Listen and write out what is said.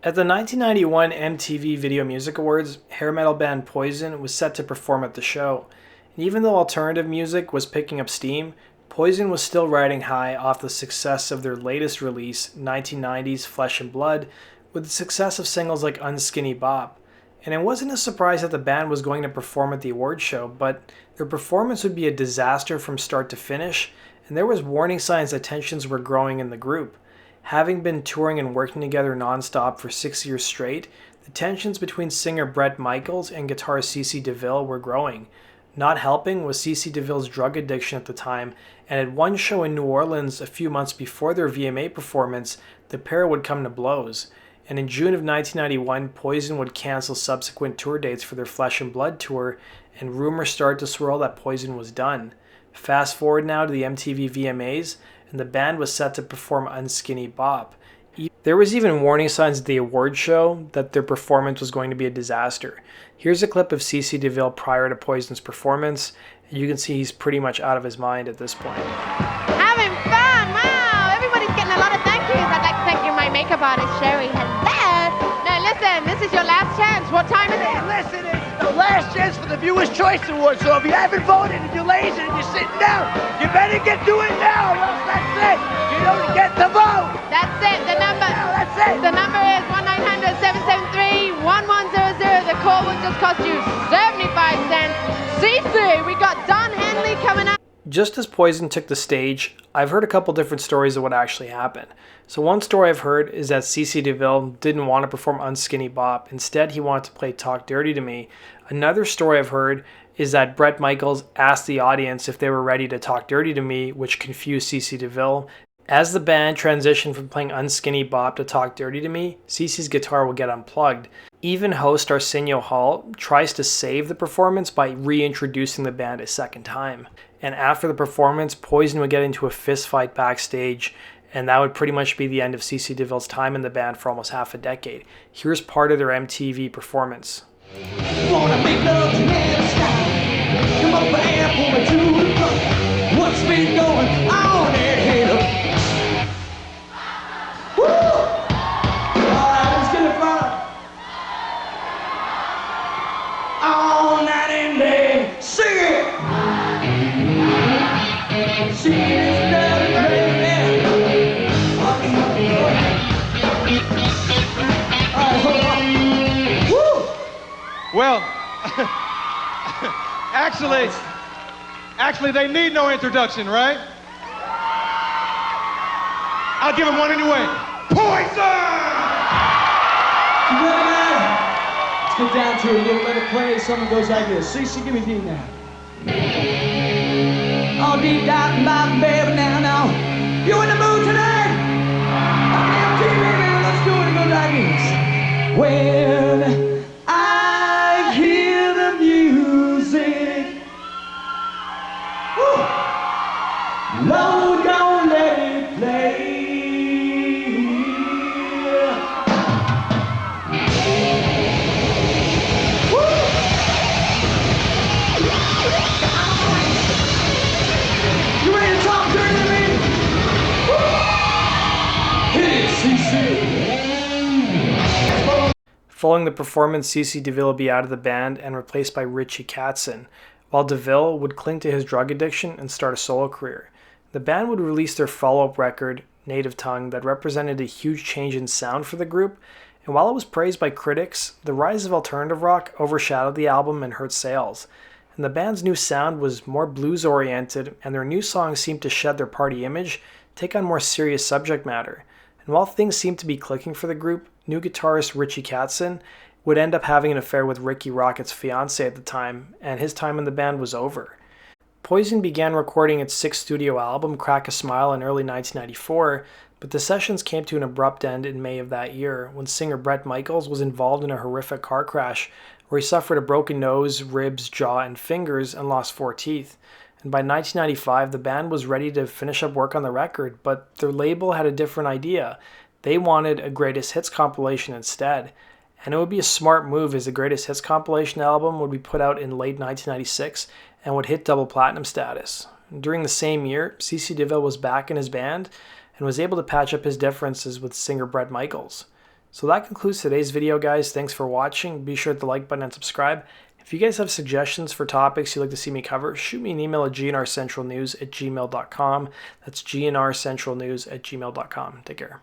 At the 1991 MTV Video Music Awards, hair metal band Poison was set to perform at the show. And even though alternative music was picking up steam, Poison was still riding high off the success of their latest release, 1990's Flesh and Blood, with the success of singles like Unskinny Bop. And it wasn't a surprise that the band was going to perform at the awards show, but their performance would be a disaster from start to finish, and there was warning signs that tensions were growing in the group. Having been touring and working together non-stop for 6 years straight, the tensions between singer Bret Michaels and guitarist DeVille were growing. Not helping was DeVille's drug addiction at the time, and at one show in New Orleans a few months before their VMA performance, the pair would come to blows. And in June of 1991, Poison would cancel subsequent tour dates for their Flesh and Blood tour, and rumors started to swirl that Poison was done. Fast forward now to the MTV VMAs, and the band was set to perform Unskinny Bop. There was even warning signs at the award show that their performance was going to be a disaster. Here's a clip of DeVille prior to Poison's performance, and you can see he's pretty much out of his mind at this point. Having fun, wow! Everybody's getting a lot of thank yous. I'd like to thank you, my makeup artist, Sherry. Hello! Now listen, this is your last chance. What time is it? Listen, it's the last chance for the Viewers' Choice Award, so if you haven't voted and you're lazy and you're sitting down, you better get to it now, or else that's it. You don't get the vote. That's it. The number. No, that's it. The number is 1-900-773-1100. The call will just cost you 75 cents. CC, we got Don Henley coming up. Just as Poison took the stage, I've heard a couple different stories of what actually happened. So one story I've heard is that DeVille didn't want to perform Unskinny Bop. Instead, he wanted to play Talk Dirty to Me. Another story I've heard is that Bret Michaels asked the audience if they were ready to talk dirty to me, which confused DeVille. As the band transitioned from playing Unskinny Bop to Talk Dirty to Me, CeCe's guitar will get unplugged. Even host Arsenio Hall tries to save the performance by reintroducing the band a second time. And after the performance, Poison would get into a fist fight backstage, and that would pretty much be the end of DeVille's time in the band for almost half a decade. Here's part of their MTV performance. Wanna make love to man style. Come up and pull me to the front. What's been going on there, hater? Woo! Alright, let's get it fun. All night and day, sing it. Sing it, dirty, man. Alright, hold on. Woo! Well, actually, they need no introduction, right? I'll give them one anyway. Poison! You ready, man? Let's get down to it. A little bit of play. Something goes like this. CC, give me D now. Oh, deep down, my baby, now. You in the mood tonight? I'm MTV, man. Let's do it. It goes like this. When I hear the music, woo, Lord, don't let it play. Woo. You ready to talk dirty to me? Woo. Hit it, CC. Following the performance, DeVille would be out of the band and replaced by Richie Katzen, while DeVille would cling to his drug addiction and start a solo career. The band would release their follow-up record, Native Tongue, that represented a huge change in sound for the group, and while it was praised by critics, the rise of alternative rock overshadowed the album and hurt sales. And the band's new sound was more blues-oriented, and their new songs seemed to shed their party image, take on more serious subject matter. And while things seemed to be clicking for the group, new guitarist Richie Katzen would end up having an affair with Ricky Rocket's fiancée at the time, and his time in the band was over. Poison began recording its sixth studio album, Crack a Smile, in early 1994, but the sessions came to an abrupt end in May of that year when singer Bret Michaels was involved in a horrific car crash where he suffered a broken nose, ribs, jaw, and fingers and lost 4 teeth. And by 1995, the band was ready to finish up work on the record, but their label had a different idea. They wanted a greatest hits compilation instead. And it would be a smart move as the greatest hits compilation album would be put out in late 1996 and would hit double platinum status. During the same year, DeVille was back in his band and was able to patch up his differences with singer Bret Michaels. So that concludes today's video, guys. Thanks for watching. Be sure to hit the like button and subscribe. If you guys have suggestions for topics you'd like to see me cover, shoot me an email at gnrcentralnews@gmail.com. That's gnrcentralnews@gmail.com. Take care.